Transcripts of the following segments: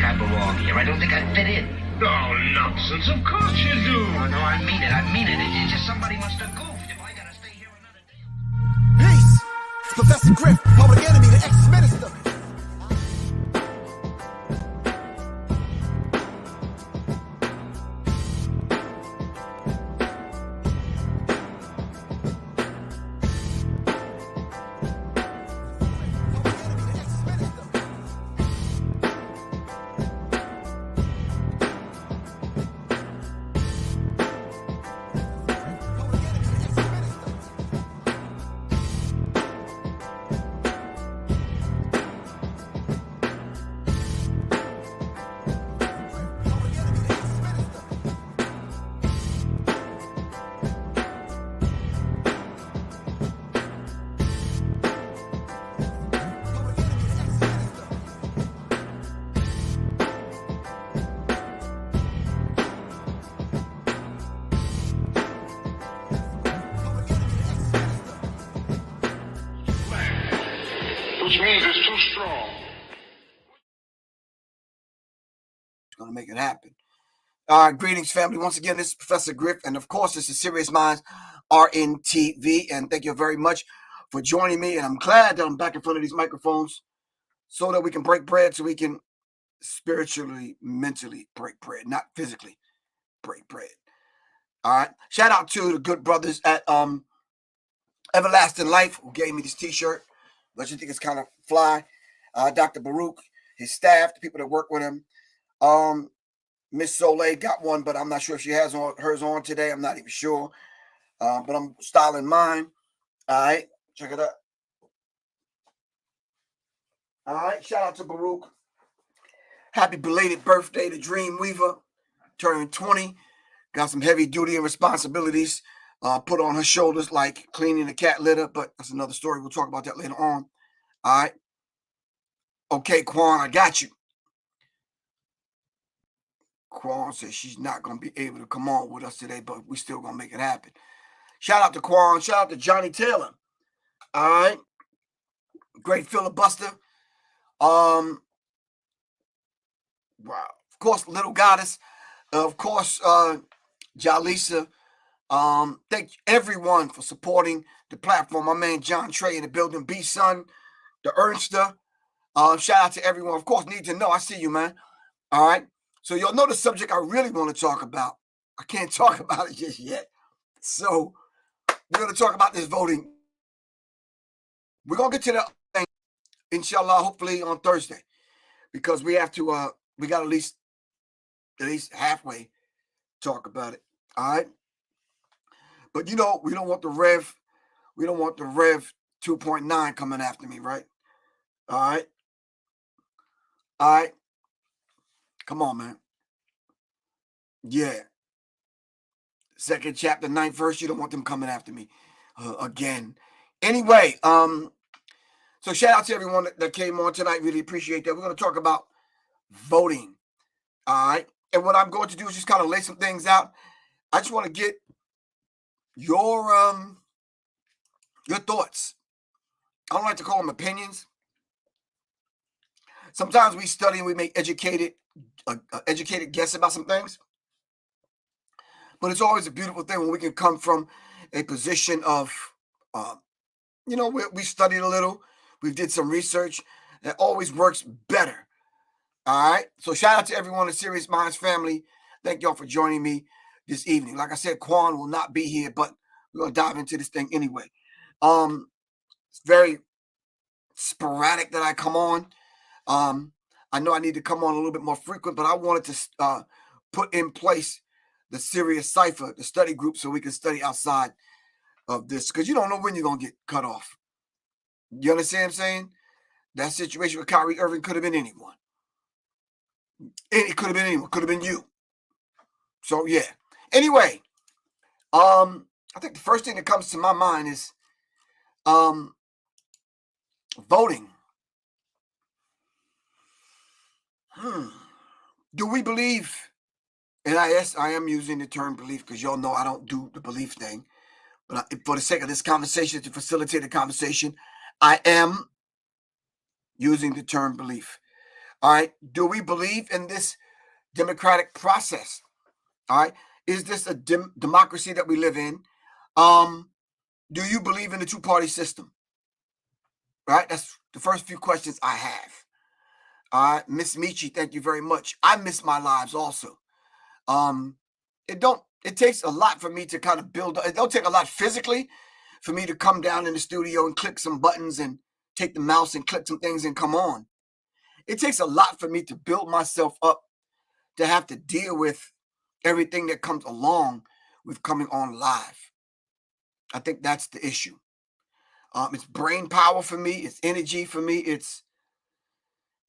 I belong here. I don't think I fit in. Oh, nonsense. Of course you do. No, I mean it. I mean it. It's just somebody must have goofed if I gotta stay here another day. Peace! Professor Griff, public enemy, the ex-minister. Which means it's too strong. Going to make it happen. All right, greetings, family. Once again, this is Professor Griff, and of course, this is Serious Minds RNTV, and thank you very much for joining me, and I'm glad that I'm back in front of these microphones so that we can break bread, so we can spiritually, mentally break bread, not physically break bread. All right, shout out to the good brothers at Everlasting Life who gave me this t-shirt. But you think it's kind of fly. Dr. Baruch, his staff, the people that work with him. Miss Soleil got one, but I'm not sure if she has hers on today. I'm not even sure. But I'm styling mine. All right, check it out. All right, shout out to Baruch. Happy belated birthday to Dream Weaver. Turning 20. Got some heavy duty and responsibilities put on her shoulders, like cleaning the cat litter, but that's another story. We'll talk about that later on. All right. Okay, Quan, I got you. Quan says she's not going to be able to come on with us today, but we still going to make it happen. Shout out to Quan. Shout out to Johnny Taylor. All right. Great filibuster. Wow. Of course, Little Goddess. Of course, Jalisa. Thank everyone for supporting the platform. My man John Trey in the building. B-Son, the Ernster. Shout out to everyone. Of course, need to know. I see you, man. All right. So you'll know the subject I really want to talk about. I can't talk about it just yet. So we're going to talk about this voting. We're going to get to the thing, inshallah, hopefully on Thursday, because we have to, we got at least halfway talk about it. All right. But you know, we don't want the Rev 2.9 coming after me, right? All right. All right. Come on, man. Yeah. Second chapter, 9th verse. You don't want them coming after me again. Anyway, so shout out to everyone that came on tonight. Really appreciate that. We're going to talk about voting. All right. And what I'm going to do is just kind of lay some things out. I just want to get your thoughts. I don't like to call them opinions. Sometimes we study and we make educated guess about some things. But it's always a beautiful thing when we can come from a position of, we studied a little. We did some research. It always works better. All right. So shout out to everyone in the Serious Minds family. Thank y'all for joining me this evening. Like I said, Quan will not be here, but we're going to dive into this thing anyway. It's very sporadic that I come on. I know I need to come on a little bit more frequent, but I wanted to put in place the Serious Cipher, the study group, so we can study outside of this, because you don't know when you're going to get cut off. You understand what I'm saying? That situation with Kyrie Irving could have been anyone. It could have been anyone. Could have been you. So, yeah. Anyway, I think the first thing that comes to my mind is voting. Do we believe, and I am using the term belief because y'all know I don't do the belief thing, but for the sake of this conversation, to facilitate the conversation, I am using the term belief. All right. Do we believe in this democratic process? All right. Is this a democracy that we live in? Do you believe in the two-party system? Right. That's the first few questions I have. All right. Miss Michi, thank you very much. I miss my lives also. It takes a lot for me to kind of build. It don't take a lot physically for me to come down in the studio and click some buttons and take the mouse and click some things and come on. It takes a lot for me to build myself up to have to deal with everything that comes along with coming on live. I think that's the issue. It's brain power for me. It's energy for me. It's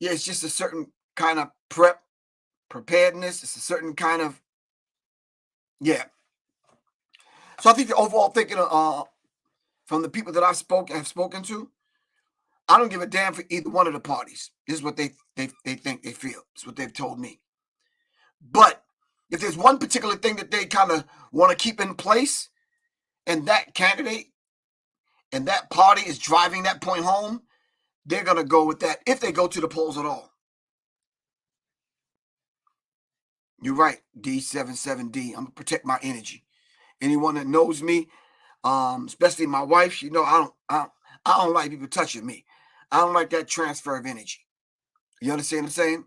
just a certain kind of preparedness. It's a certain kind of So I think the overall thinking from the people that have spoken to, I don't give a damn for either one of the parties. This is what they think, they feel. It's what they've told me. But if there's one particular thing that they kind of want to keep in place, and that candidate and that party is driving that point home, they're going to go with that if they go to the polls at all. You're right, D77D. I'm going to protect my energy. Anyone that knows me, especially my wife, she know I don't like people touching me. I don't like that transfer of energy. You understand what I'm saying?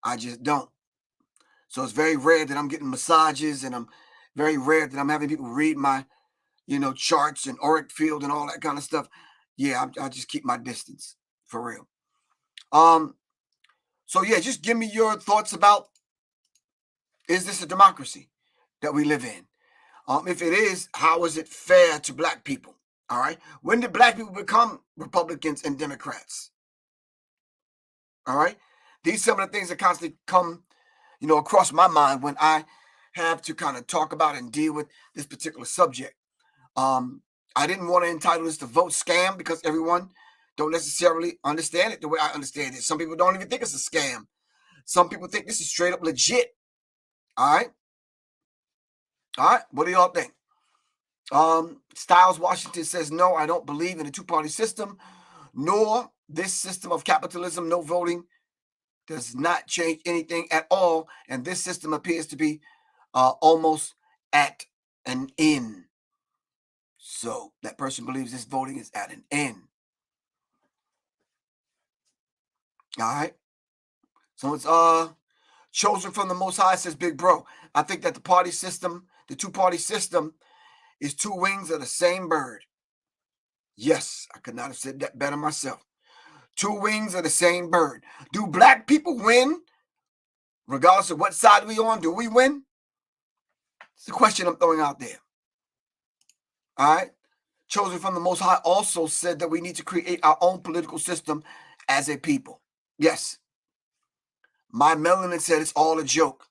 I just don't. So it's very rare that I'm getting massages, and I'm very rare that I'm having people read my, charts and auric field and all that kind of stuff. Yeah, I just keep my distance for real. So yeah, just give me your thoughts about, is this a democracy that we live in? If it is, how is it fair to black people? All right. When did black people become Republicans and Democrats? All right. These are some of the things that constantly come, across my mind when I have to kind of talk about and deal with this particular subject. I didn't want to entitle this the vote scam because everyone don't necessarily understand it the way I understand it. Some people don't even think it's a scam. Some people think this is straight up legit. All right. All right. What do y'all think? Styles Washington says, no, I don't believe in a two-party system, nor this system of capitalism. No voting does not change anything at all. And this system appears to be almost at an end. So that person believes this voting is at an end. All right. So it's chosen from the Most High, says Big Bro. I think that the party system, the two-party system, is two wings of the same bird. Yes, I could not have said that better myself. Two wings of the same bird. Do black people win? Regardless of what side we on, do we win? It's the question I'm throwing out there. All right. Chosen from the Most High also said that we need to create our own political system as a people. Yes. My melanin said it's all a joke.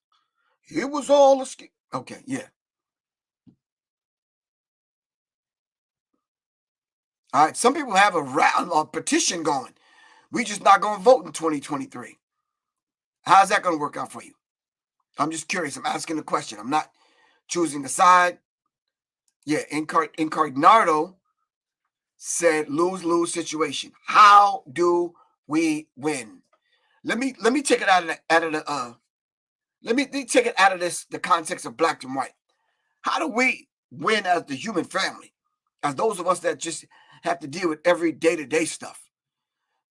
It was all a scheme. Okay, yeah. All right. Some people have a petition going. We just not going to vote in 2023. How's that going to work out for you? I'm just curious. I'm asking the question. I'm not choosing a side. Yeah, Incarnado said lose-lose situation. How do we win? Let me take it out of the let me take it out of the context of black and white. How do we win as the human family? As those of us that just have to deal with every day-to-day stuff.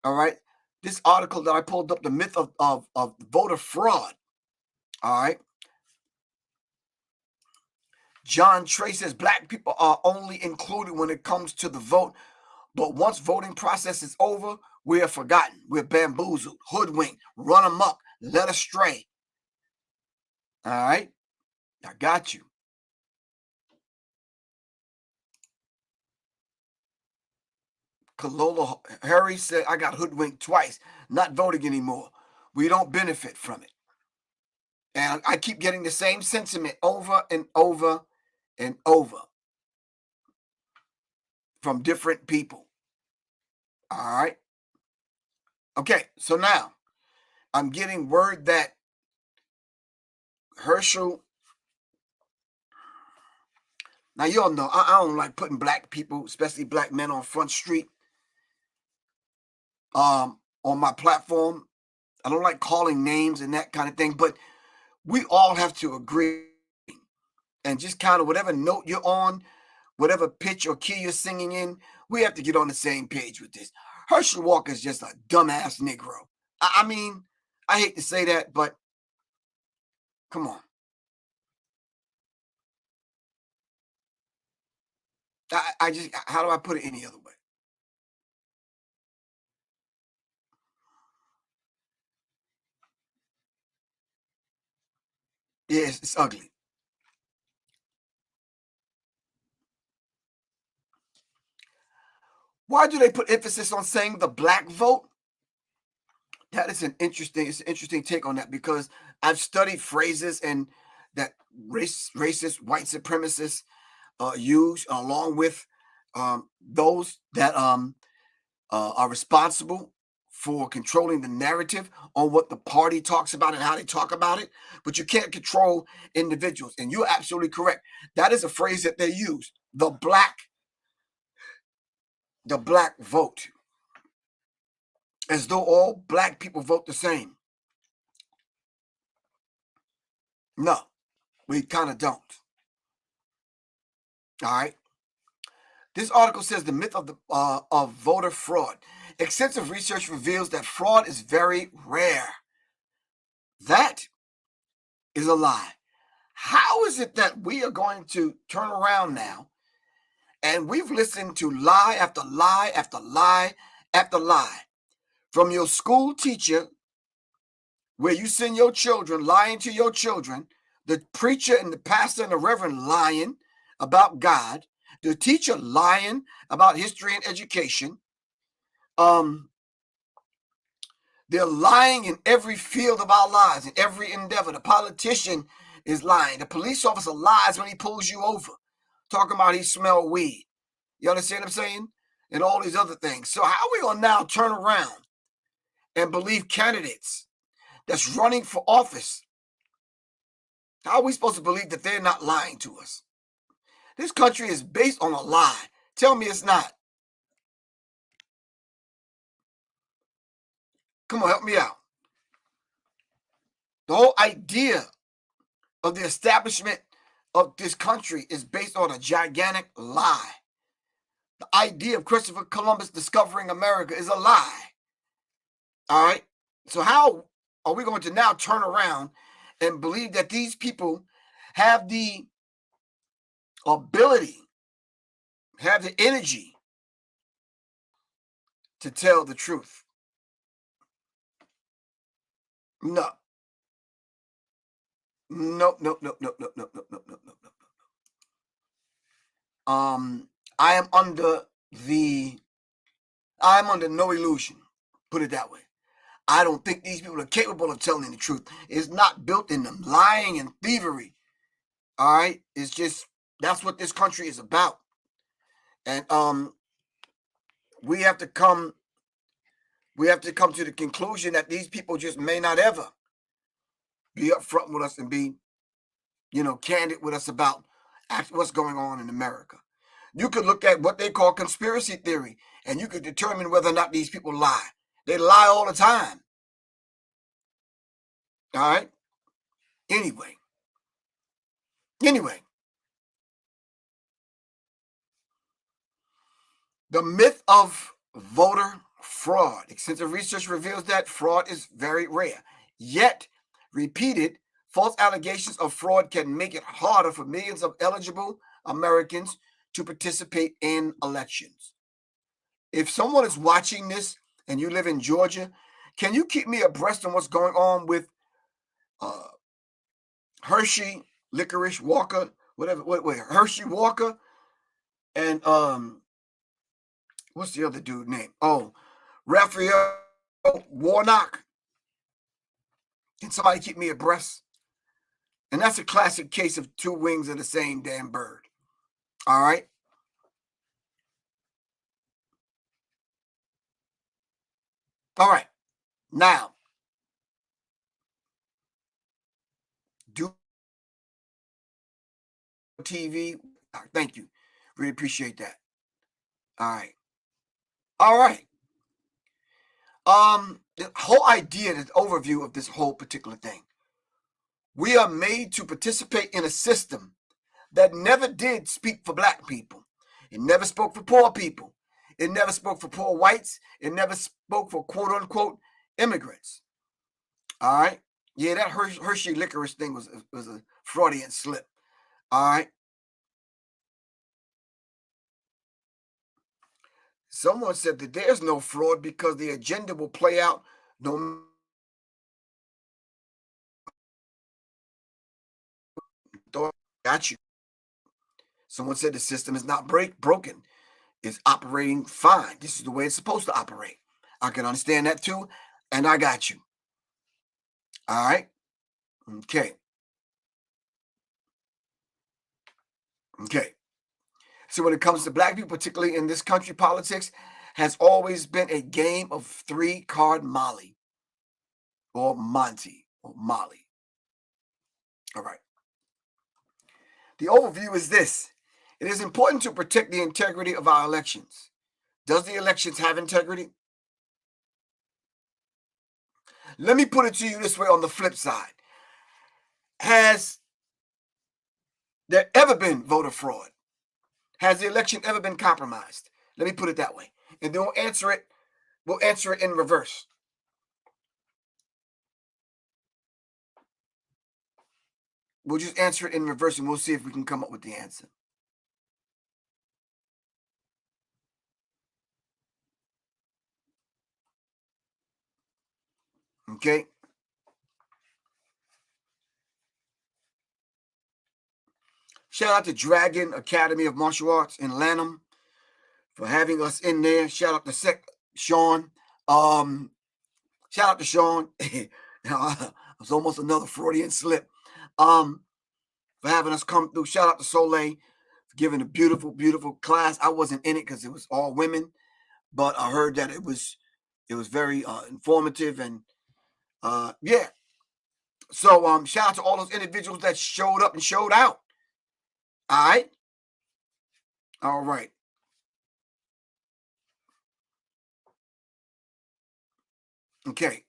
All right. This article that I pulled up, the myth of voter fraud. All right. John Trey says black people are only included when it comes to the vote, but once voting process is over, we are forgotten. We're bamboozled, hoodwinked, run amok, led astray. All right, I got you. Kalola Harry said, I got hoodwinked twice, not voting anymore. We don't benefit from it. And I keep getting the same sentiment over and over and over from different people. All right. Okay, so now I'm getting word that Herschel. Now you all know I don't like putting black people, especially black men, on Front Street. on my platform. I don't like calling names and that kind of thing, but we all have to agree and just kind of whatever note you're on, whatever pitch or key you're singing in, we have to get on the same page with this. Herschel Walker is just a dumbass Negro. I mean, I hate to say that, but come on. I just, how do I put it any other way? Yes, it's ugly. Why do they put emphasis on saying the black vote? That is it's an interesting take on that because I've studied phrases and that racist white supremacists use along with those that are responsible for controlling the narrative on what the party talks about and how they talk about it. But you can't control individuals. And you're absolutely correct. That is a phrase that they use. The black vote. As though all black people vote the same. No, we kind of don't. All right. This article says the myth of voter fraud. Extensive research reveals that fraud is very rare. That is a lie. How is it that we are going to turn around now and we've listened to lie after lie after lie after lie from your school teacher where you send your children lying to your children, the preacher and the pastor and the reverend lying about God, the teacher lying about history and education. They're lying in every field of our lives, in every endeavor. The politician is lying. The police officer lies when he pulls you over, talking about he smelled weed. You understand what I'm saying? And all these other things. So how are we going to now turn around and believe candidates that's running for office? How are we supposed to believe that they're not lying to us? This country is based on a lie. Tell me it's not. Come on, help me out. The whole idea of the establishment of this country is based on a gigantic lie. The idea of Christopher Columbus discovering America is a lie. All right. So how are we going to now turn around and believe that these people have the ability, have the energy to tell the truth? No. No, no, no, no, no, no, no, no, no, no, no. I am under no illusion. Put it that way. I don't think these people are capable of telling the truth. It's not built in them lying and thievery. All right. It's just that's what this country is about. And we have to come to the conclusion that these people just may not ever be upfront with us and be, candid with us about what's going on in America. You could look at what they call conspiracy theory, and you could determine whether or not these people lie. They lie all the time. All right. Anyway, the myth of voter fraud. Extensive research reveals that fraud is very rare. Yet, repeated false allegations of fraud can make it harder for millions of eligible Americans to participate in elections. If someone is watching this and you live in Georgia, can you keep me abreast on what's going on with Hershey, Licorice Walker, whatever? Wait, Hershey Walker, and what's the other dude name? Oh, Raphael Warnock. Can somebody keep me abreast? And that's a classic case of two wings of the same damn bird. All right. All right. Now, do TV. Thank you. Really appreciate that. All right. All right. The whole idea, the overview of this whole particular thing. We are made to participate in a system that never did speak for black people. It never spoke for poor people. It never spoke for poor whites. It never spoke for quote unquote immigrants. All right. Yeah, that Hershey licorice thing was a Freudian slip. All right. Someone said that there's no fraud because the agenda will play out no. Got you. Someone said the system is not broken. It's operating fine. This is the way it's supposed to operate. I can understand that too. And I got you. All right. Okay. Okay. So when it comes to black people, particularly in this country, politics has always been a game of 3-card Molly or Monty or Molly. All right. The overview is this. It is important to protect the integrity of our elections. Does the elections have integrity? Let me put it to you this way on the flip side. Has there ever been voter fraud? Has the election ever been compromised? Let me put it that way. And then we'll answer it in reverse. We'll just answer it in reverse and we'll see if we can come up with the answer. Okay? Shout out to Dragon Academy of Martial Arts in Lanham for having us in there. Shout out to Sean. Shout out to Sean. It was almost another Freudian slip. For having us come through. Shout out to Soleil for giving a beautiful, beautiful class. I wasn't in it because it was all women, but I heard that it was very informative and yeah. So shout out to all those individuals that showed up and showed out. All right. All right. Okay.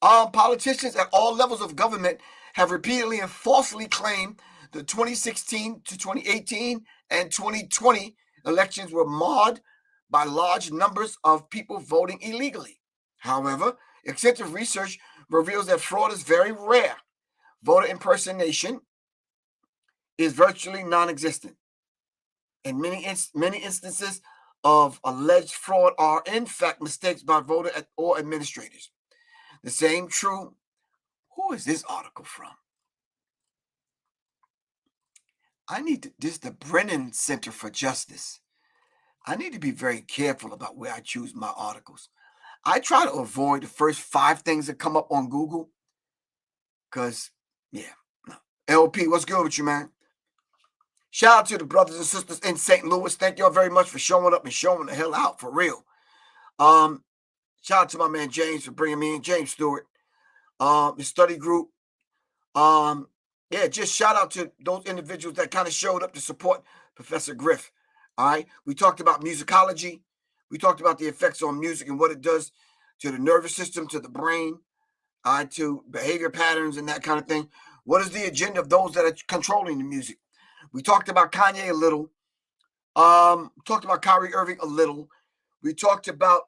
Politicians at all levels of government have repeatedly and falsely claimed the 2016 to 2018 and 2020 elections were marred by large numbers of people voting illegally. However, extensive research reveals that fraud is very rare. Voter impersonation is virtually non-existent. And many instances of alleged fraud are in fact mistakes by voter or administrators. The same true. Who is this article from? This is the Brennan Center for Justice. I need to be very careful about where I choose my articles. I try to avoid the first 5 things that come up on Google. Because, yeah. No. LP, what's good with you, man? Shout out to the brothers and sisters in St. Louis. Thank y'all very much for showing up and showing the hell out for real. Shout out to my man James for bringing me in, James Stewart. The study group. Yeah, just shout out to those individuals that kind of showed up to support Professor Griff. All right. We talked about musicology. We talked about the effects on music and what it does to the nervous system, to the brain, to behavior patterns and that kind of thing. What is the agenda of those that are controlling the music? We talked about Kanye a little. Talked about Kyrie Irving a little. We talked about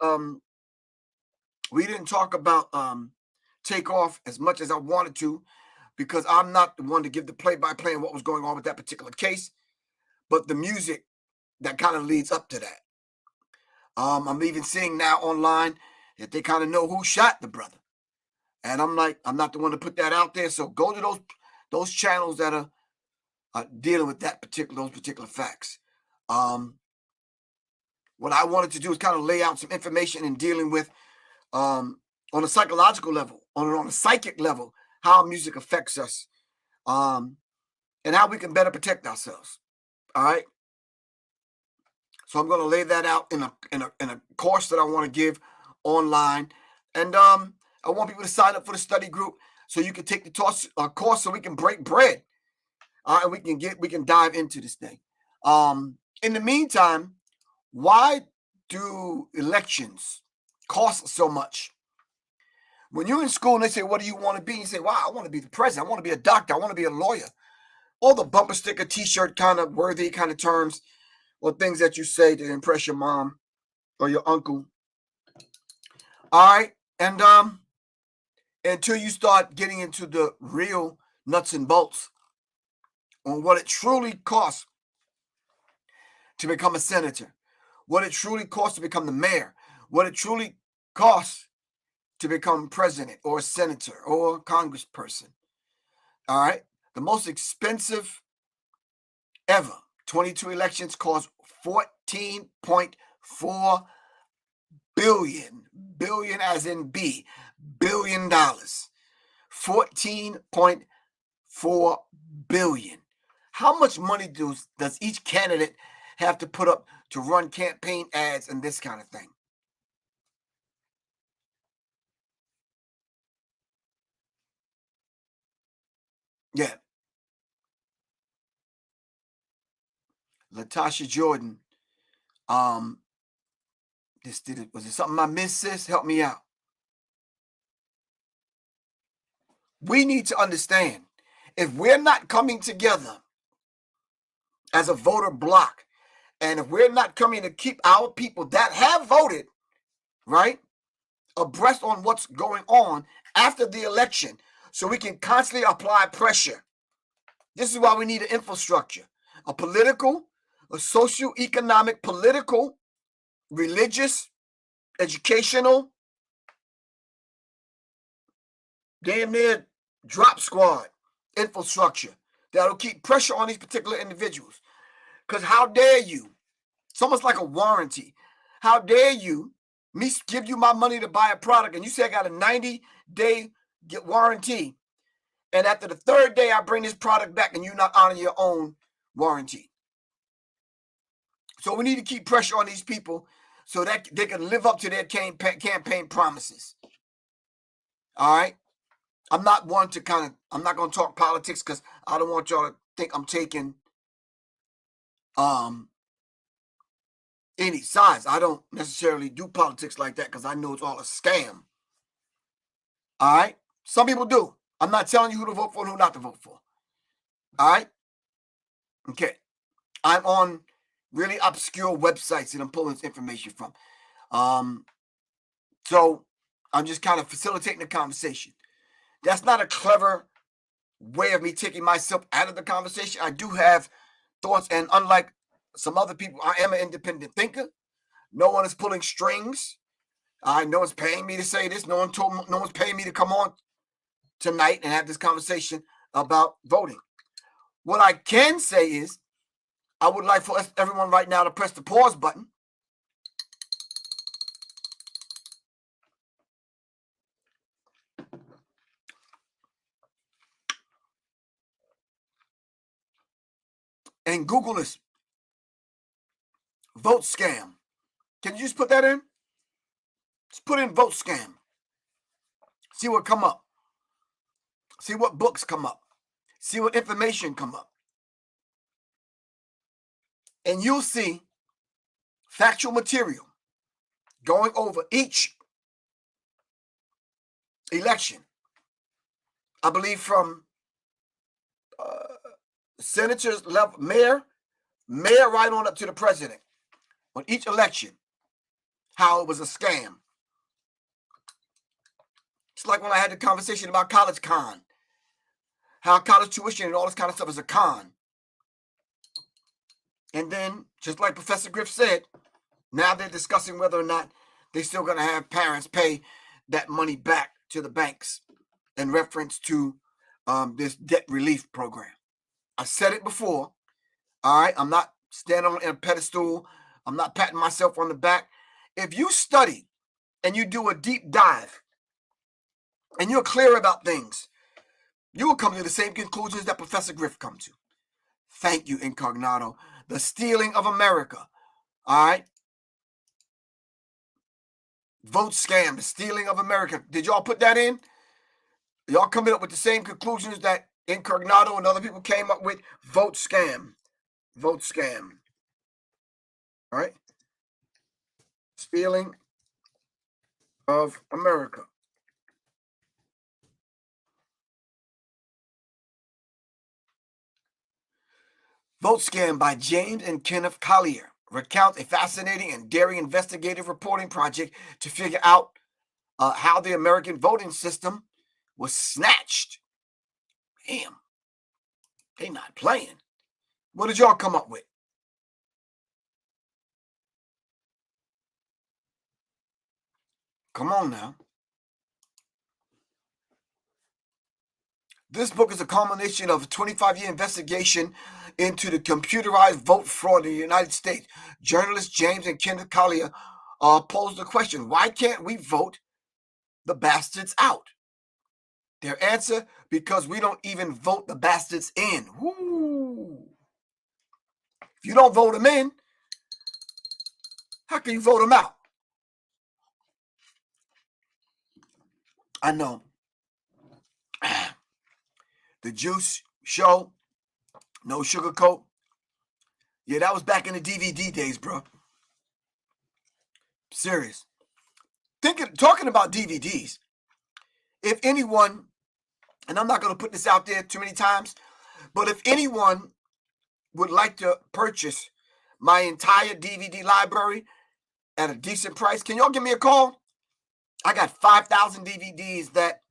we didn't talk about Takeoff as much as I wanted to, because I'm not the one to give the play-by-play on what was going on with that particular case, but the music that kind of leads up to that. I'm even seeing now online that they kind of know who shot the brother. And I'm like, I'm not the one to put that out there. So go to those channels that are dealing with those particular facts. What I wanted to do is kind of lay out some information in dealing with on a psychological level, on a psychic level, how music affects us, and how we can better protect ourselves. All right. So I'm going to lay that out in a course that I want to give online, and I want people to sign up for the study group so you can take the course so we can break bread. And we can dive into this thing. In the meantime, why do elections cost so much? When you're in school and they say, what do you want to be? You say, wow, I want to be the president. I want to be a doctor. I want to be a lawyer. All the bumper sticker, t-shirt kind of worthy kind of terms or things that you say to impress your mom or your uncle. All right. And until you start getting into the real nuts and bolts on what it truly costs to become a senator, what it truly costs to become the mayor, what it truly costs to become president or a senator or a congressperson. All right. The most expensive ever 22 elections cost $14.4 billion as in billion dollars. $14.4 billion. How much money does each candidate have to put up to run campaign ads and this kind of thing? Yeah. Latasha Jordan. Was it something I missed, sis? Help me out. We need to understand, if we're not coming together as a voter bloc, and if we're not coming to keep our people that have voted, right, abreast on what's going on after the election, so we can constantly apply pressure. This is why we need an infrastructure, a political, a socio-economic, political, religious, educational, damn near drop squad infrastructure that'll keep pressure on these particular individuals. Because how dare you? It's almost like a warranty. How dare you me give you my money to buy a product and you say I got a 90-day warranty, and after the third day I bring this product back and you not honor your own warranty. So we need to keep pressure on these people so that they can live up to their campaign promises. All right? I'm not going to talk politics because I don't want y'all to think I'm taking any sides. I don't necessarily do politics like that because I know it's all a scam. All right? Some people do. I'm not telling you who to vote for and who not to vote for. All right? Okay. I'm on really obscure websites that I'm pulling this information from. So I'm just kind of facilitating the conversation. That's not a clever way of me taking myself out of the conversation. I do have thoughts, and unlike some other people, I am an independent thinker. No one is pulling strings. No one's paying me to say this. No one's paying me to come on tonight and have this conversation about voting. What I can say is, I would like for everyone right now to press the pause button. And Google this. Vote scam. Can you just put that in? Just put in vote scam. See what come up. See what books come up. See what information come up. And you'll see factual material going over each election. I believe from senators level, mayor right on up to the president, on each election, how it was a scam. It's like when I had the conversation about college con, how college tuition and all this kind of stuff is a con. And then, just like Professor Griff said, now they're discussing whether or not they're still going to have parents pay that money back to the banks in reference to this debt relief program. I said it before. All right, I'm not standing on a pedestal. I'm not patting myself on the back. If you study and you do a deep dive and you're clear about things, you will come to the same conclusions that Professor Griff come to. Thank you, Incognito. The stealing of America. All right. Vote scam, the stealing of America. Did y'all put that in? Y'all coming up with the same conclusions that Incognito and other people came up with? Vote scam. Vote scam. All right. Stealing of America. Vote Scam by James and Kenneth Collier recounts a fascinating and daring investigative reporting project to figure out how the American voting system was snatched. Damn, they not playing. What did y'all come up with? Come on now. This book is a culmination of a 25-year investigation into the computerized vote fraud in the United States. Journalists James and Kenneth Collier posed the question, why can't we vote the bastards out? Their answer, because we don't even vote the bastards in. Woo. If you don't vote them in, how can you vote them out? I know. The Juice Show, no sugarcoat. Yeah, that was back in the DVD days, bro. Serious. Talking about DVDs, if anyone, and I'm not going to put this out there too many times, but if anyone would like to purchase my entire DVD library at a decent price, can y'all give me a call? I got 5,000 DVDs that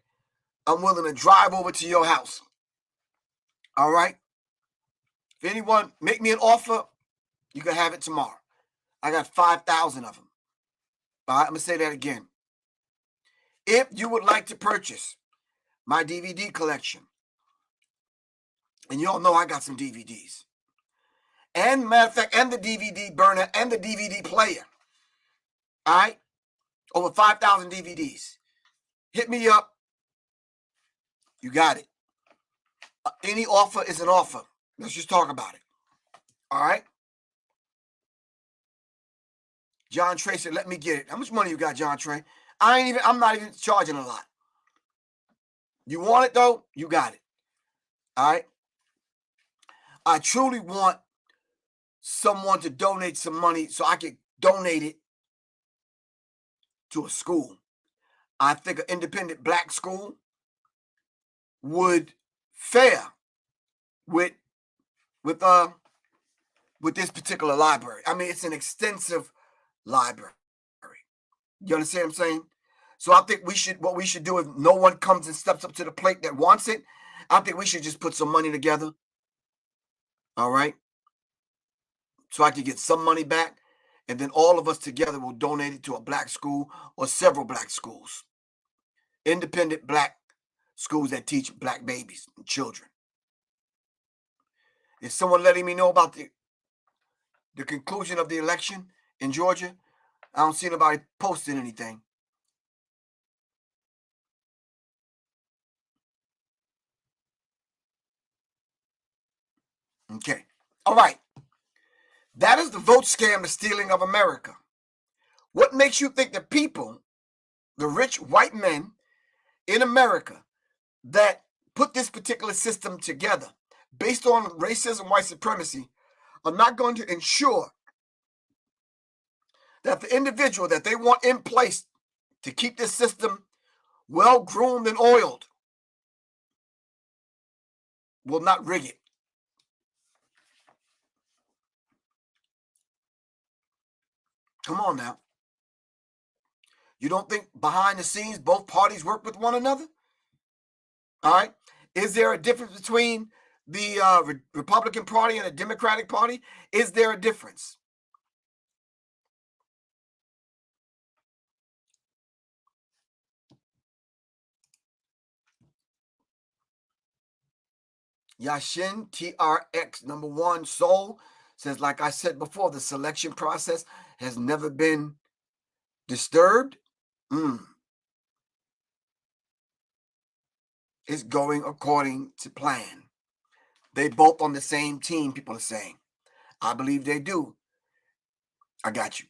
I'm willing to drive over to your house. All right? If anyone make me an offer, you can have it tomorrow. I got 5,000 of them. All right, I'm going to say that again. If you would like to purchase my DVD collection, and y'all know I got some DVDs, and matter of fact, and the DVD burner and the DVD player, all right, over 5,000 DVDs. Hit me up. You got it. Any offer is an offer. Let's just talk about it. All right. John Trey said, let me get it. How much money you got, John Trey? I'm not even charging a lot. You want it though? You got it. All right. I truly want someone to donate some money so I can donate it to a school. I think an independent black school would fare with this particular library. I mean, it's an extensive library. You understand what I'm saying? So I think what we should do if no one comes and steps up to the plate that wants it, I think we should just put some money together. All right. So I can get some money back, and then all of us together will donate it to a black school or several black schools. Independent black schools that teach black babies and children. Is someone letting me know about the conclusion of the election in Georgia? I don't see nobody posting anything. Okay. All right. That is the vote scam, the stealing of America. What makes you think the people, the rich white men in America that put this particular system together based on racism, white supremacy, are not going to ensure that the individual that they want in place to keep this system well groomed and oiled will not rig it? Come on now. You don't think behind the scenes both parties work with one another? All right. Is there a difference between the Republican Party and the Democratic Party? Is there a difference? Yashin TRX #1 Soul says, like I said before, the selection process has never been disturbed. It's going according to plan. They both on the same team, people are saying. I believe they do. I got you.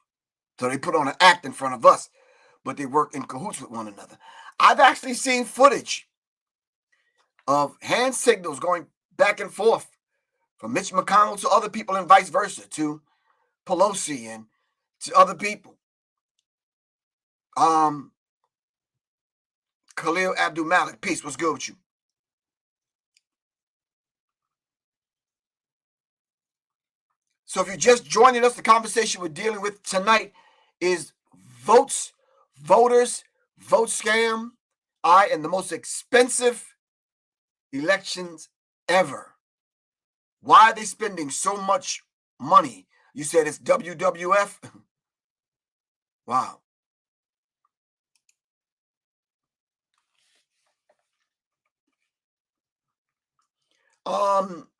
So they put on an act in front of us, but they work in cahoots with one another. I've actually seen footage of hand signals going back and forth from Mitch McConnell to other people and vice versa, to Pelosi and to other people. Khalil Abdul Malik, peace. What's good with you? So if you're just joining us, the conversation we're dealing with tonight is voters, vote scam, and the most expensive elections ever. Why are they spending so much money? You said it's WWF? Wow.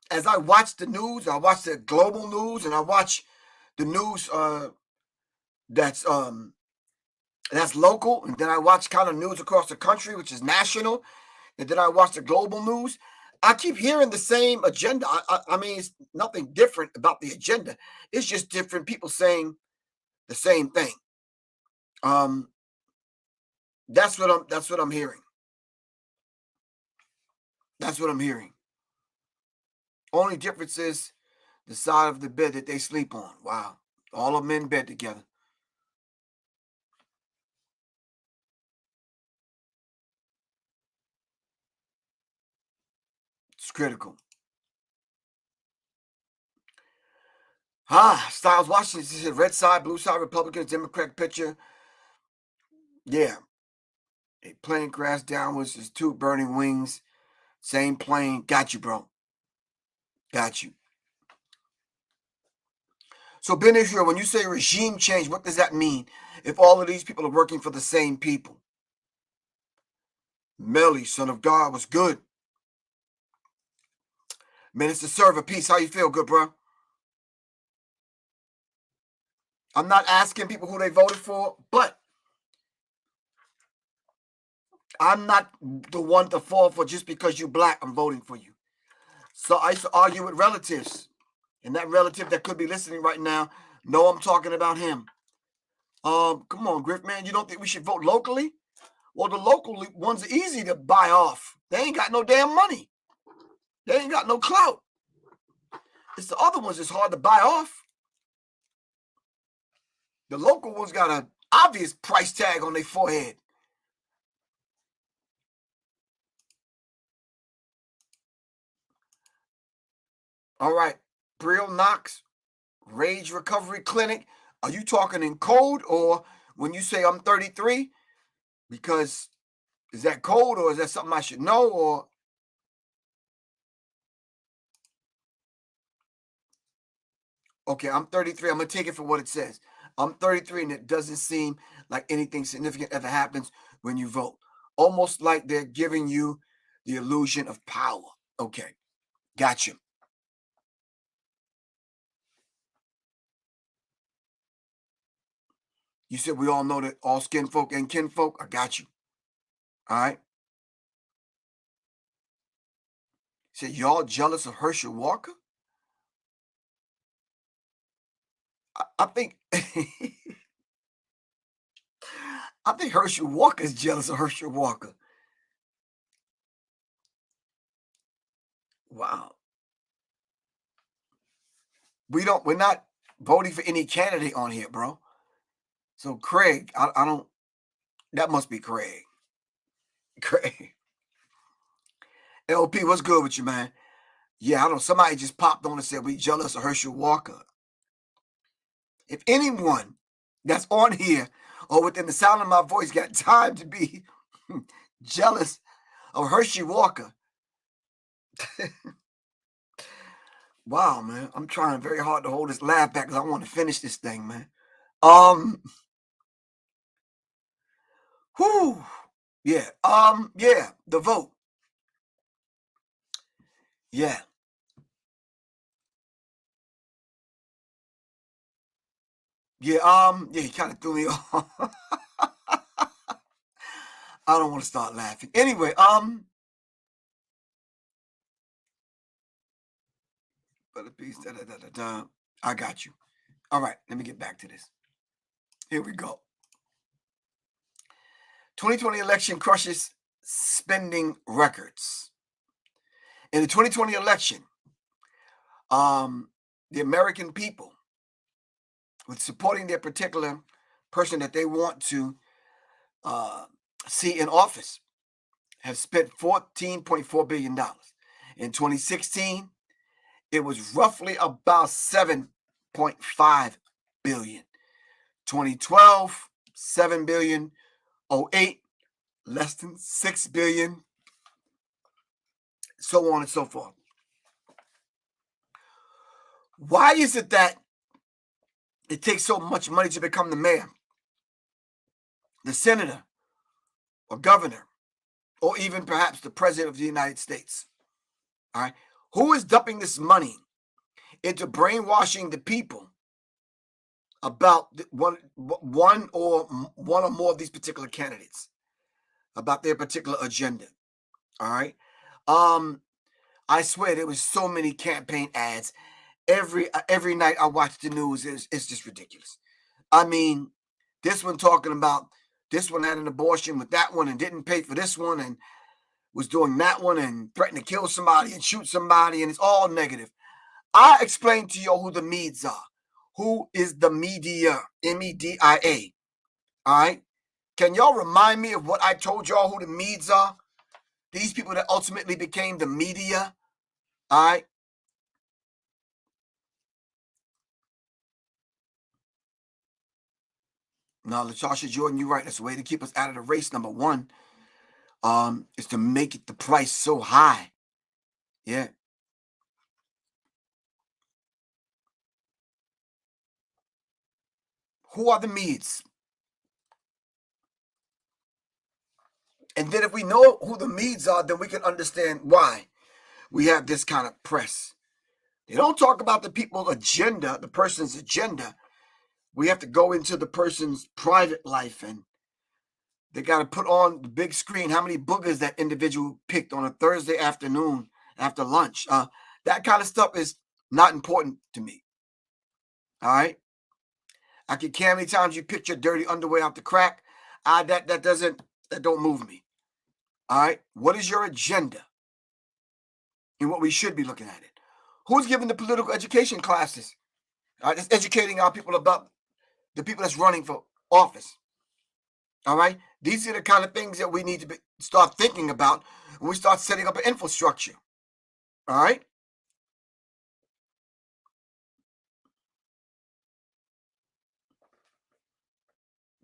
As I watch the news, I watch the global news, and I watch the news that's local, and then I watch kind of news across the country, which is national, and then I watch the global news. I keep hearing the same agenda. I mean, it's nothing different about the agenda. It's just different people saying the same thing. That's what I'm hearing. That's what I'm hearing. Only difference is the side of the bed that they sleep on. Wow. All of them in bed together. It's critical. Styles Washington said red side, blue side, Republicans, Democratic picture. Yeah. A plane crashed downwards. There's two burning wings. Same plane. Got you, bro. Got you. So, Ben Israel, when you say regime change, what does that mean if all of these people are working for the same people? Melly, son of God, was good. Minister Server, peace. How you feel? Good, bro? I'm not asking people who they voted for, but I'm not the one to fall for just because you're black, I'm voting for you. So I used to argue with relatives, and that relative that could be listening right now, know I'm talking about him. Come on, Griff, man, you don't think we should vote locally? Well, the local ones are easy to buy off. They ain't got no damn money. They ain't got no clout. It's the other ones that's hard to buy off. The local ones got an obvious price tag on their forehead. All right, Brill Knox, Rage Recovery Clinic. Are you talking in code, or when you say I'm 33? Because is that code, or is that something I should know? Or okay, I'm 33. I'm gonna take it for what it says. I'm 33, and it doesn't seem like anything significant ever happens when you vote. Almost like they're giving you the illusion of power. Okay, gotcha. You said we all know that all skin folk and kinfolk. I got you. All right. Said y'all jealous of Herschel Walker? I think I think Herschel Walker is jealous of Herschel Walker. Wow. We're not voting for any candidate on here, bro. So Craig, I don't, that must be Craig. Craig. LP, what's good with you, man? Yeah, I don't, somebody just popped on and said we jealous of Herschel Walker. If anyone that's on here or within the sound of my voice got time to be jealous of Herschel Walker, wow, man, I'm trying very hard to hold this laugh back because I want to finish this thing, man. Whew, yeah, yeah, the vote, yeah, yeah, he kind of threw me off. I don't want to start laughing. Anyway, but a piece, I got you. All right, let me get back to this. Here we go. 2020 election crushes spending records. In the 2020 election, the American people, with supporting their particular person that they want to see in office, have spent $14.4 billion. In 2016, it was roughly about $7 8.5 billion. 2012, 7 billion. 08, less than 6 billion. So on and so forth. Why is it that it takes so much money to become the mayor, the senator, or governor, or even perhaps the president of the United States? All right. Who is dumping this money into brainwashing the people about one or more of these particular candidates, about their particular agenda? All right. I swear there was so many campaign ads. Every night I watch the news, it's just ridiculous. I mean, this one talking about this one had an abortion with that one and didn't pay for this one and was doing that one and threatened to kill somebody and shoot somebody, and it's all negative. I explained to you who the meds are. Who is the media? MEDIA. All right. Can y'all remind me of what I told y'all who the meds are? These people that ultimately became the media. All right. Now, LaTarsha Jordan, you're right. That's the way to keep us out of the race. Number one, is to make it the price so high. Yeah. Who are the meds? And then if we know who the meds are, then we can understand why we have this kind of press. They don't talk about the people's agenda, the person's agenda. We have to go into the person's private life, and they got to put on the big screen how many boogers that individual picked on a Thursday afternoon after lunch. That kind of stuff is not important to me. All right. I can care how many times you picked your dirty underwear out the crack. That don't move me. All right. What is your agenda? And what we should be looking at it. Who's giving the political education classes? All right. That's educating our people about the people that's running for office. All right. These are the kind of things that we need to start thinking about when we start setting up an infrastructure. All right.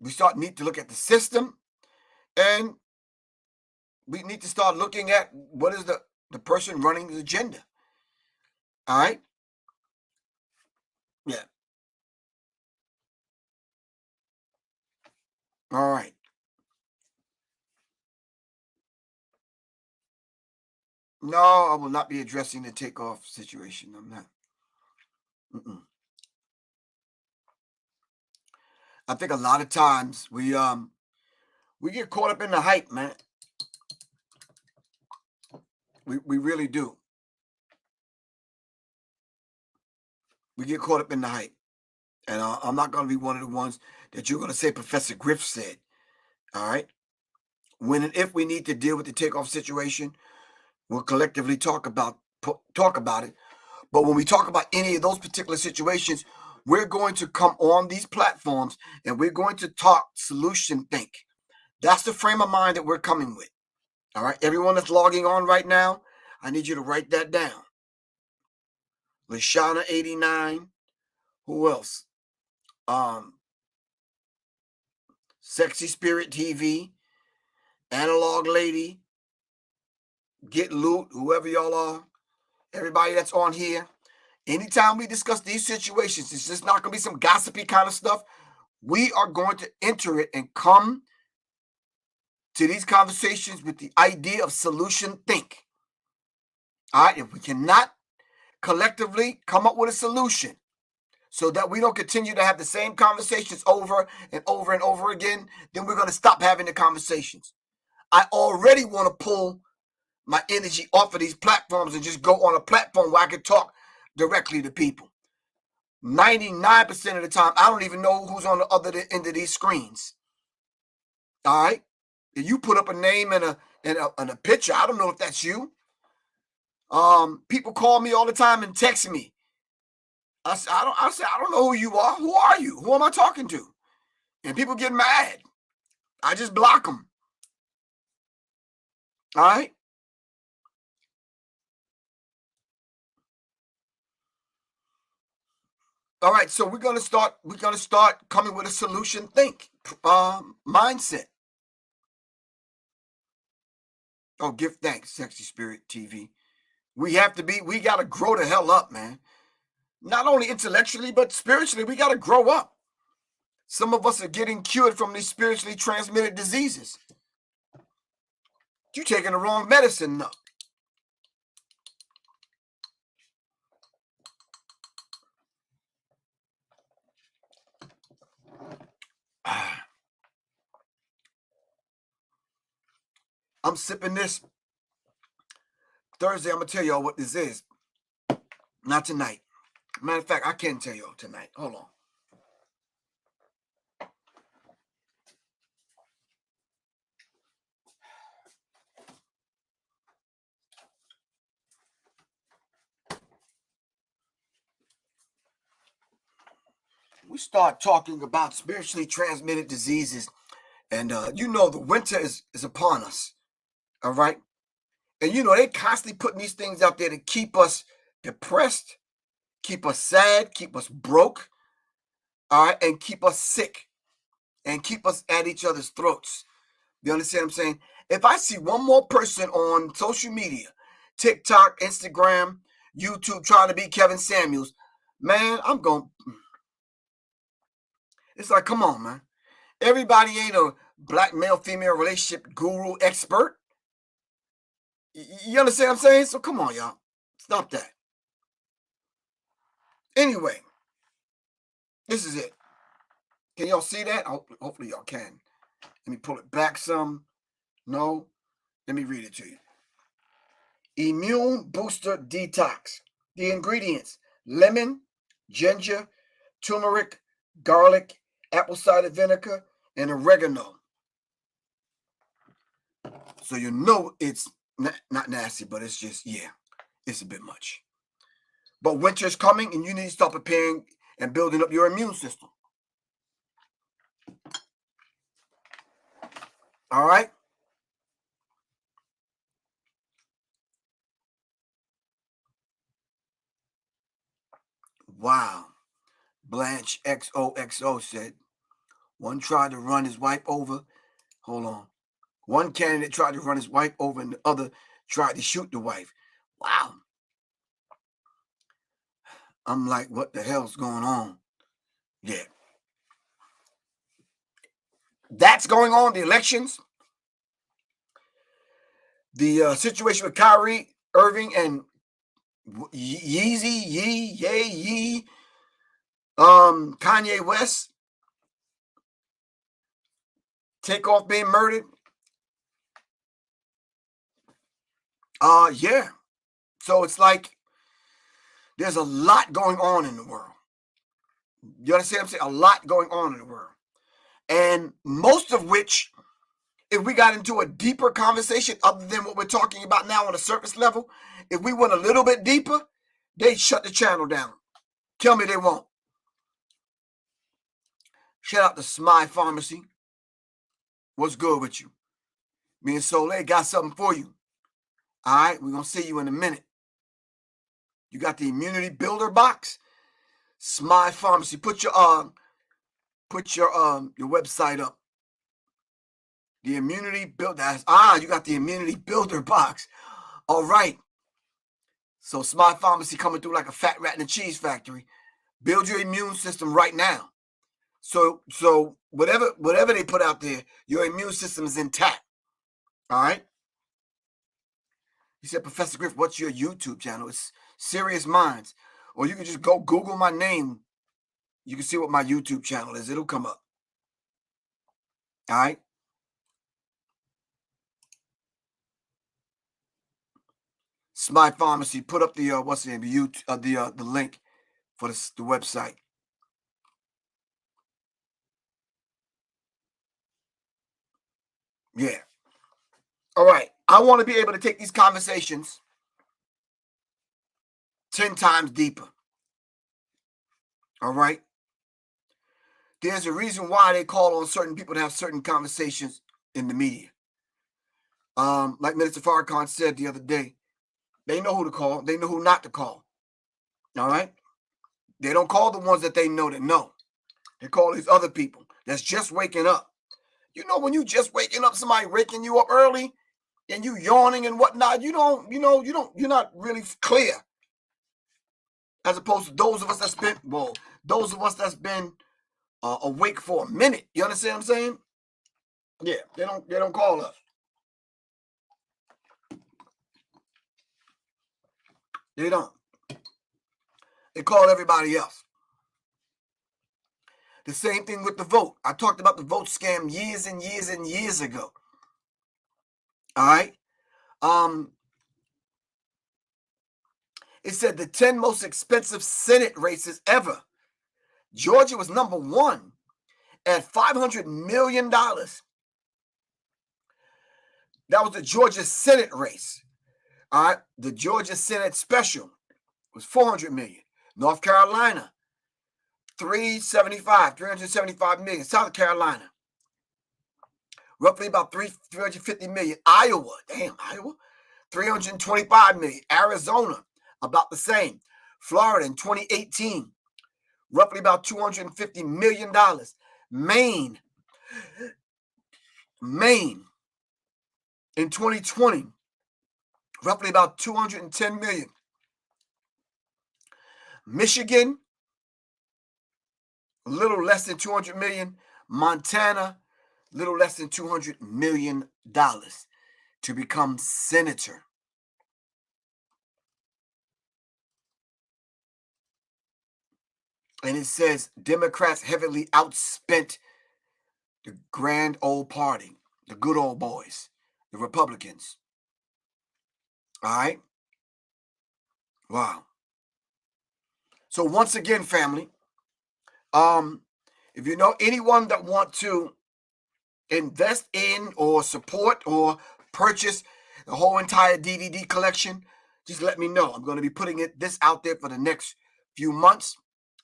We need to look at the system, and we need to start looking at what is the person running the agenda. All right. Yeah. All right. No, I will not be addressing the takeoff situation. I'm not. Mm-mm. I think a lot of times we get caught up in the hype, man. We really do. We get caught up in the hype, and I'm not going to be one of the ones that you're going to say Professor Griff said. All right. When and if we need to deal with the takeoff situation, we'll collectively talk about it. But when we talk about any of those particular situations, we're going to come on these platforms and we're going to talk solution think. That's the frame of mind that we're coming with. All right. Everyone that's logging on right now, I need you to write that down. Lashana 89. Who else? Sexy Spirit TV, Analog Lady, Get Loot, whoever y'all are, everybody that's on here. Anytime we discuss these situations, it's just not going to be some gossipy kind of stuff. We are going to enter it and come to these conversations with the idea of solution think. All right. If we cannot collectively come up with a solution so that we don't continue to have the same conversations over and over and over again, then we're going to stop having the conversations. I already want to pull my energy off of these platforms and just go on a platform where I can talk directly to people. 99% of the time, I don't even know who's on the other end of these screens. All right. If you put up a name and a picture, I don't know if that's you. People call me all the time and text me. I say, I don't know who you are. Who are you? Who am I talking to? And people get mad. I just block them. All right. All right, so we're gonna start coming with a solution mindset. Oh, give thanks, Sexy Spirit TV. We gotta grow the hell up, man. Not only intellectually, but spiritually, we gotta grow up. Some of us are getting cured from these spiritually transmitted diseases. You're taking the wrong medicine now. I'm sipping this Thursday. I'm gonna tell y'all what this is. Not tonight. Matter of fact, I can tell y'all tonight. Hold on. We start talking about spiritually transmitted diseases, and the winter is upon us. All right, and they constantly putting these things out there to keep us depressed, keep us sad, keep us broke, all right, and keep us sick, and keep us at each other's throats. You understand what I'm saying? If I see one more person on social media, TikTok, Instagram, YouTube, trying to be Kevin Samuels, man, I'm going. It's like, come on, man. Everybody ain't a black male-female relationship guru expert. You understand what I'm saying? So come on, y'all. Stop that. Anyway, this is it. Can y'all see that? Hopefully y'all can. Let me pull it back some. No. Let me read it to you. Immune Booster Detox. The ingredients: lemon, ginger, turmeric, garlic, apple cider vinegar, and oregano. So it's not nasty, but it's just, it's a bit much. But winter's coming, and you need to start preparing and building up your immune system. All right? Wow. Blanche XOXO said, one tried to run his wife over. Hold on. One candidate tried to run his wife over, and the other tried to shoot the wife. Wow. I'm like, what the hell's going on? Yeah. That's going on, the elections. The situation with Kyrie Irving and Kanye West, Takeoff being murdered. Yeah. So it's like there's a lot going on in the world. You understand what I'm saying? A lot going on in the world. And most of which, if we got into a deeper conversation other than what we're talking about now on a surface level, if we went a little bit deeper, they'd shut the channel down. Tell me they won't. Shout out to Smy Pharmacy. What's good with you? Me and Soleil got something for you. All right, we're going to see you in a minute. You got the immunity builder box. Smy Pharmacy. Put your website up. The immunity builder. You got the immunity builder box. All right. So Smy Pharmacy coming through like a fat rat in a cheese factory. Build your immune system right now. So whatever they put out there, your immune system is intact. All right. He said, Professor Griff, what's your YouTube channel? It's Serious Minds. Or you can just go Google my name. You can see what my YouTube channel is. It'll come up. All right. Smy Pharmacy, put up the the link for the website. Yeah. All right. I want to be able to take these conversations 10 times deeper. All right. There's a reason why they call on certain people to have certain conversations in the media. Like Minister Farrakhan said the other day, they know who to call. They know who not to call. All right. They don't call the ones that they know that know. They call these other people that's just waking up. You know, when you just waking up, somebody waking you up early and you yawning and whatnot, you're not really clear. As opposed to those of us that's been awake for a minute. You understand what I'm saying? Yeah, they don't call us. They don't. They call everybody else. The same thing with the vote. I talked about the vote scam years and years and years ago. All right. It said the 10 most expensive Senate races ever. Georgia was number one at $500 million. That was the Georgia Senate race. All right. The Georgia Senate special was $400 million. North Carolina, $375 million. South Carolina, roughly about $350 million. Iowa, $325 million. Arizona, about the same. Florida in 2018, roughly about $250 million. Maine in 2020, roughly about $210 million. Michigan, a little less than $200 million. Montana, a little less than $200 million to become senator. And it says Democrats heavily outspent the grand old party, the good old boys, the Republicans. All right? Wow. So once again, family, if you know anyone that want to invest in or support or purchase the whole entire DVD collection, just let me know. I'm going to be putting this out there for the next few months.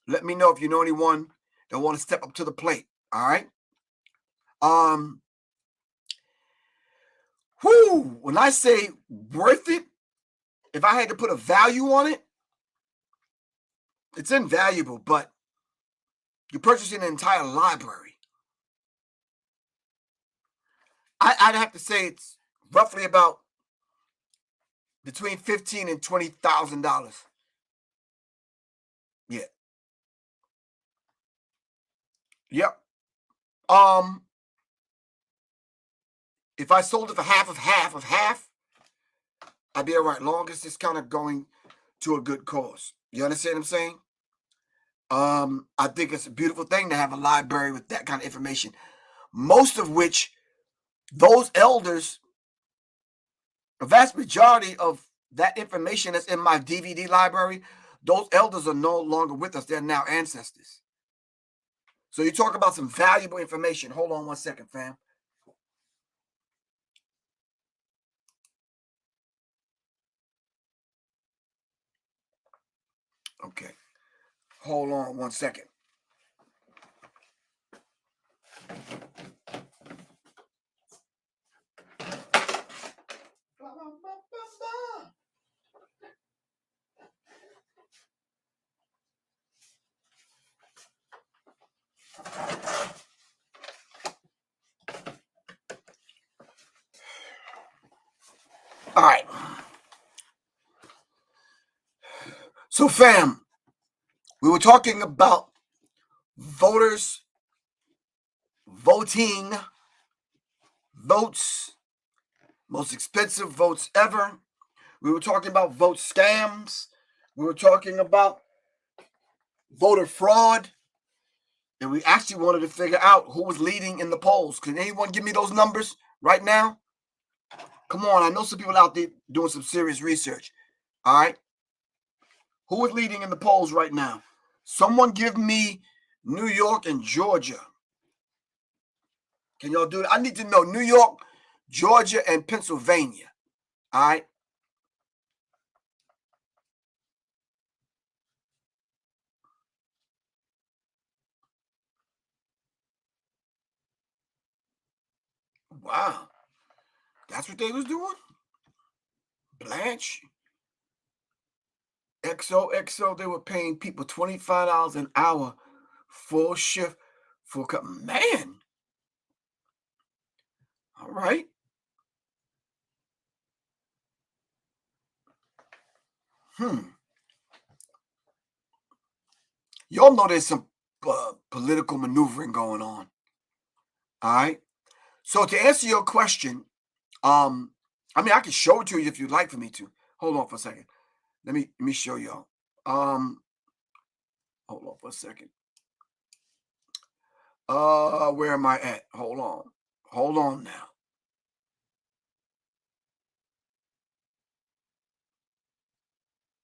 Let me know if you know anyone that want to step up to the plate. All right. When I say worth it, if I had to put a value on it, it's invaluable, but you're purchasing an entire library. I'd have to say it's roughly about between $15,000 and $20,000. Yeah. Yep. If I sold it for half of half, I'd be all right. Long as it's kind of going to a good cause. You understand what I'm saying? I think it's a beautiful thing to have a library with that kind of information. Most of which, those elders, a vast majority of that information that's in my DVD library, those elders are no longer with us. They're now ancestors. So you talk about some valuable information. Hold on one second, fam. Okay. Hold on one second. All right. So, fam, we were talking about voters, voting, votes, most expensive votes ever. We were talking about vote scams. We were talking about voter fraud. And we actually wanted to figure out who was leading in the polls. Can anyone give me those numbers right now? Come on, I know some people out there doing some serious research. All right. Who is leading in the polls right now? Someone give me New York and Georgia. Can y'all do it? I need to know New York, Georgia, and Pennsylvania. All right. Wow. That's what they was doing? Blanche, XOXO, they were paying people $25 an hour, full shift, full cut. Man, all right. Y'all know there's some political maneuvering going on. All right. So to answer your question, I mean, I can show it to you if you'd like for me to. Hold on for a second. Let me show y'all. Hold on for a second. Where am I at? Hold on. Hold on now.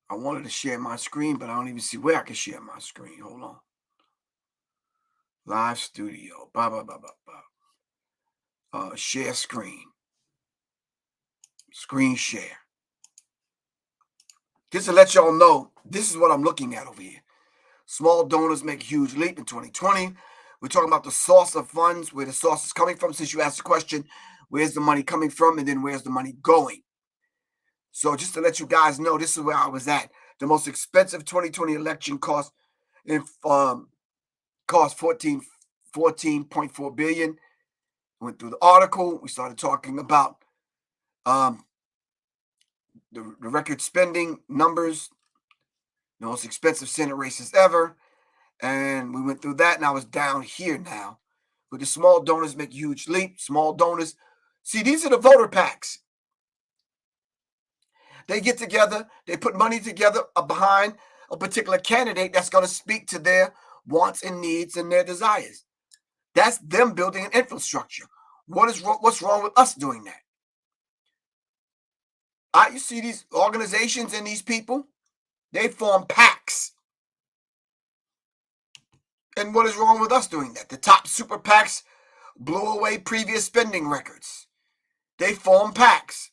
I wanted to share my screen, but I don't even see where I can share my screen. Hold on. Live studio. Blah, blah, blah, blah, blah. Share screen. Screen share. Just to let y'all know, this is what I'm looking at over here. Small donors make huge leap in 2020. We're talking about the source of funds, where the source is coming from. Since you asked the question, where's the money coming from, and then where's the money going? So just to let you guys know, this is where I was at. The most expensive 2020 election cost 14.4 billion. Went through the article. We started talking about the record spending numbers, the most expensive Senate races ever. And we went through that, and I was down here now. But the small donors make huge leap. Small donors. See, these are the voter PACs. They get together, they put money together behind a particular candidate that's going to speak to their wants and needs and their desires. That's them building an infrastructure. What's wrong with us doing that? You see these organizations and these people, they form PACs. And what is wrong with us doing that? The top super PACs blew away previous spending records. They form PACs.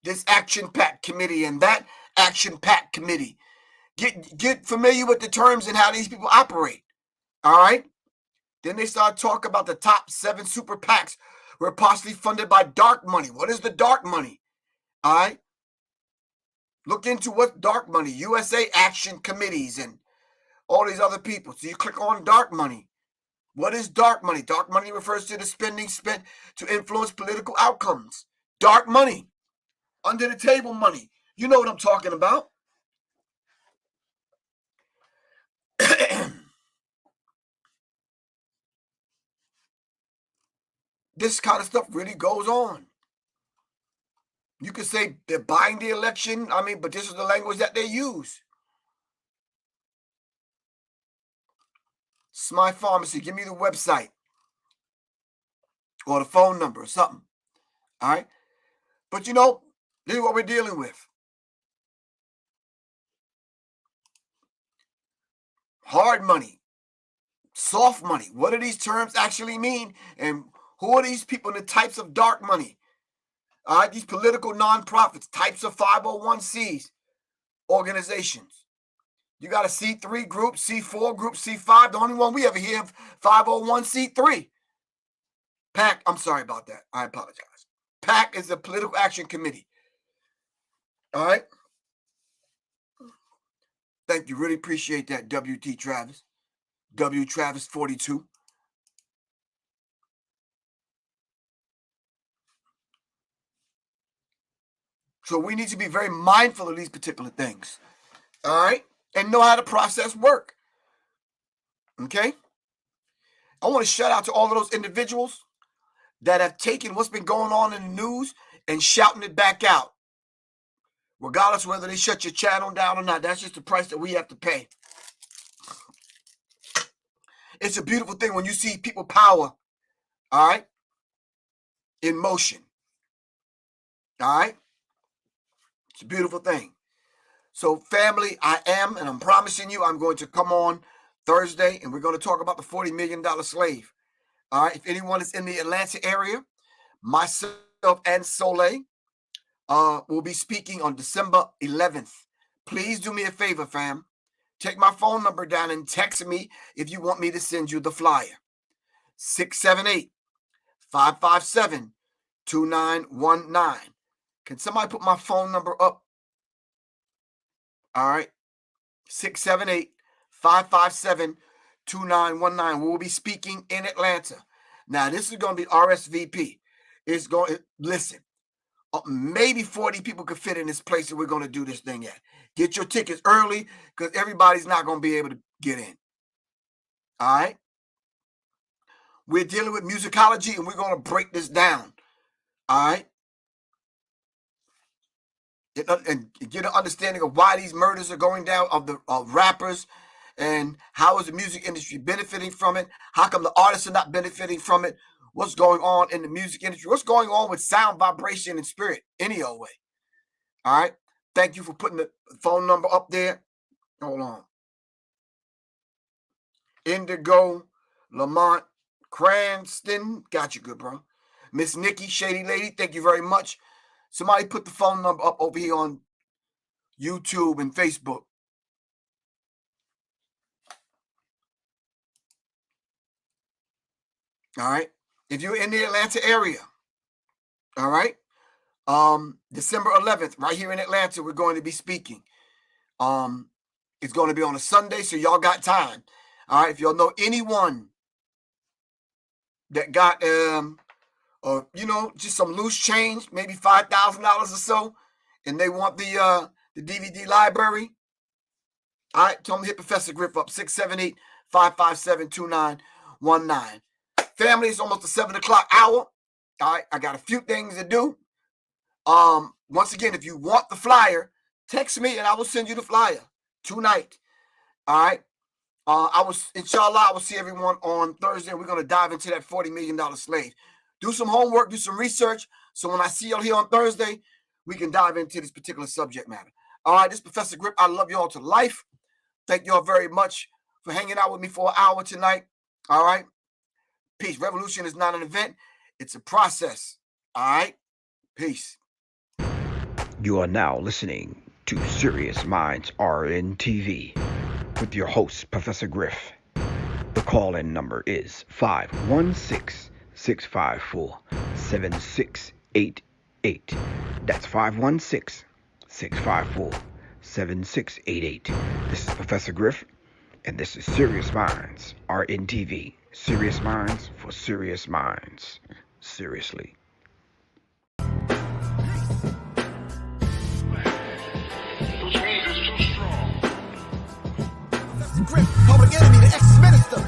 This action PAC committee and that action PAC committee. Get familiar with the terms and how these people operate. All right? Then they start talking about the top 7 super PACs were possibly funded by dark money. What is the dark money? All right? Look into what dark money, USA Action Committees and all these other people. So you click on dark money. What is dark money? Dark money refers to the spending spent to influence political outcomes. Dark money. Under the table money. You know what I'm talking about. This kind of stuff really goes on. You could say they're buying the election. I mean, but this is the language that they use. Smart Pharmacy, give me the website or the phone number or something. All right. But you know, this is what we're dealing with. Hard money, soft money. What do these terms actually mean? And who are these people and the types of dark money? All right, these political nonprofits, types of 501c organizations. You got a C3 group, C4 group, C5. The only one we ever hear of 501c3. PAC, I'm sorry about that. I apologize. PAC is the Political Action Committee. All right. Thank you. Really appreciate that, W.T. Travis. W. Travis 42. So we need to be very mindful of these particular things. All right. And know how the process work. Okay. I want to shout out to all of those individuals that have taken what's been going on in the news and shouting it back out. Regardless of whether they shut your channel down or not, that's just the price that we have to pay. It's a beautiful thing when you see people power, all right, in motion. All right? It's a beautiful thing. So, family, and I'm promising you, I'm going to come on Thursday, and we're going to talk about the $40 million slave. All right? If anyone is in the Atlanta area, myself and Soleil will be speaking on December 11th. Please do me a favor, fam. Take my phone number down and text me if you want me to send you the flyer. 678-557-2919. Can somebody put my phone number up? All right. 678-557-2919. We'll be speaking in Atlanta. Now, this is going to be RSVP. It's going, listen, maybe 40 people could fit in this place that we're going to do this thing at. Get your tickets early because everybody's not going to be able to get in. All right. We're dealing with musicology and we're going to break this down. All right. And get an understanding of why these murders are going down of the rappers, and how is the music industry benefiting from it? How come the artists are not benefiting from it? What's going on in the music industry? What's going on with sound, vibration, and spirit? Any old way. All right. Thank you for putting the phone number up there. Hold on. Indigo, Lamont, Cranston. Got you good, bro. Miss Nikki, Shady Lady, thank you very much. Somebody put the phone number up over here on YouTube and Facebook. All right. If you're in the Atlanta area, all right. December 11th, right here in Atlanta, we're going to be speaking. It's going to be on a Sunday, so y'all got time. All right. If y'all know anyone that got or just some loose change, maybe $5,000 or so, and they want the DVD library, all right, tell them to hit Professor Griff up, 678-557-2919. Family, it's almost the 7 o'clock hour. All right, I got a few things to do. Once again, if you want the flyer, text me and I will send you the flyer tonight. All right. Inshallah, I will see everyone on Thursday. We're going to dive into that $40 million slave. Do some homework, do some research. So when I see y'all here on Thursday, we can dive into this particular subject matter. All right, this is Professor Grip. I love y'all to life. Thank y'all very much for hanging out with me for an hour tonight. All right. Peace. Revolution is not an event. It's a process. All right. Peace. You are now listening to Serious Minds RNTV with your host, Professor Griff. The call-in number is 516-654-7688. That's 516-654-7688. This is Professor Griff, and this is Serious Minds RNTV. Serious Minds for Serious Minds. Seriously. Which means it's too strong. Griff, public enemy, the ex-minister.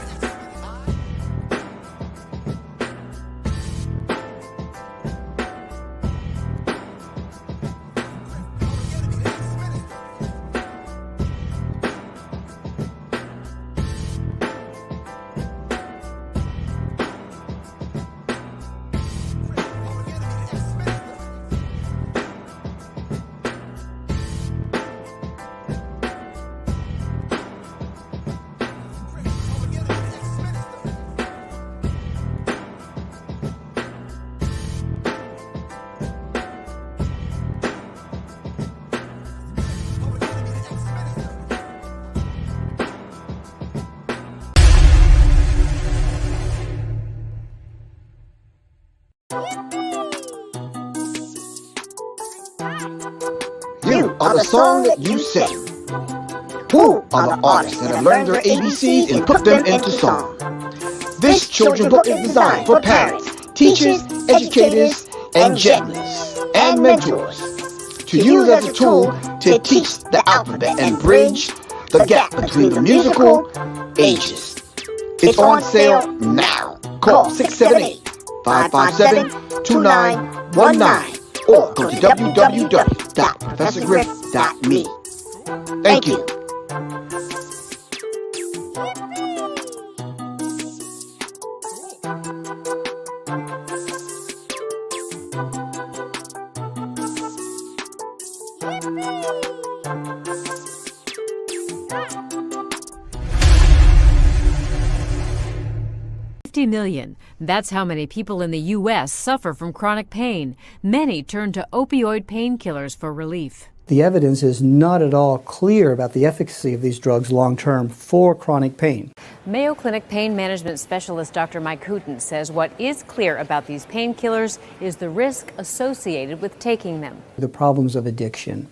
You are the song that you sing. Who are the artists that have learned their ABCs and put them into song? This children's book is designed for parents, teachers, educators, and gentlers, and mentors to use as a tool to teach the alphabet and bridge the gap between the musical ages. It's on sale now. Call 678-557-2919 or go to www.professorgriff.me. Thank you. million. That's how many people in the U.S. suffer from chronic pain. Many turn to opioid painkillers for relief. The evidence is not at all clear about the efficacy of these drugs long-term for chronic pain. Mayo Clinic pain management specialist Dr. Mike Hooten says what is clear about these painkillers is the risk associated with taking them. The problems of addiction.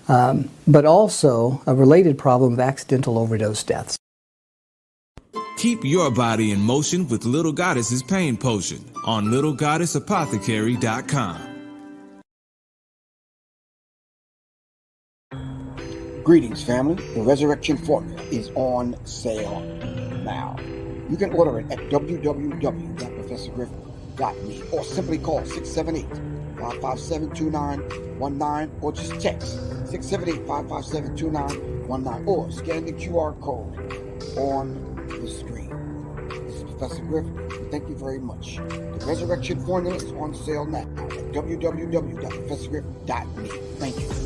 but also a related problem of accidental overdose deaths. Keep your body in motion with Little Goddess's Pain Potion on littlegoddessapothecary.com. Greetings, family. The Resurrection Formula is on sale now. You can order it at www.professorgriff.me or simply call 678-557-2919 or just text 678-557-2919 or scan the QR code on the screen. This is Professor Griff. Thank you very much. The Resurrection Formula is on sale now at www.professorgriff.me. Thank you.